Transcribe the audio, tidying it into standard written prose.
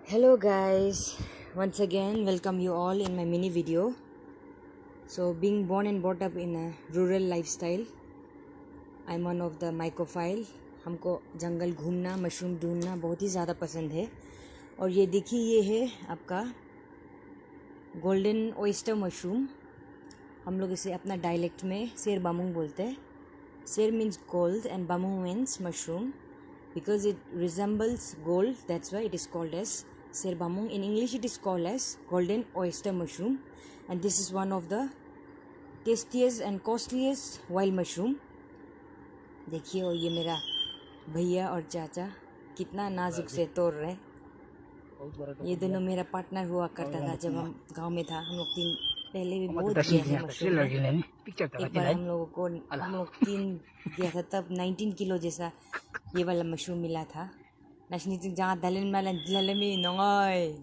Hello guys, once again welcome you all in my mini video. So being born and brought up in a rural lifestyle, I'm one of the mycophile. हमको जंगल घूमना, mushroom ढूंढना बहुत ही ज़्यादा पसंद है। और ये देखिए, ये है आपका गोल्डन ऑयस्टर मशरूम। हम लोग इसे अपना डायलेक्ट में सेर बामुंग बोलते हैं। सेर मीन्स गोल्ड and बामुंग means mushroom. Because it resembles gold, that's why it is called as ser bamung. In English it is called as golden oyster mushroom, and this is one of the tastiest and costliest wild mushroom. देखिए, और ये मेरा भैया और चाचा कितना नाजुक से तोड़ रहे हैं। ये दोनों मेरा पार्टनर हुआ करता था जब हम गांव में था। हम लोग तीन पहले भी बहुत गया है मशरूम में। एक बार हम लोग तीन गया था, तब 19 किलो जैसा ये वाला मशरूम मिला था। Nasi ni jang dalan malan dalam ni nongoy.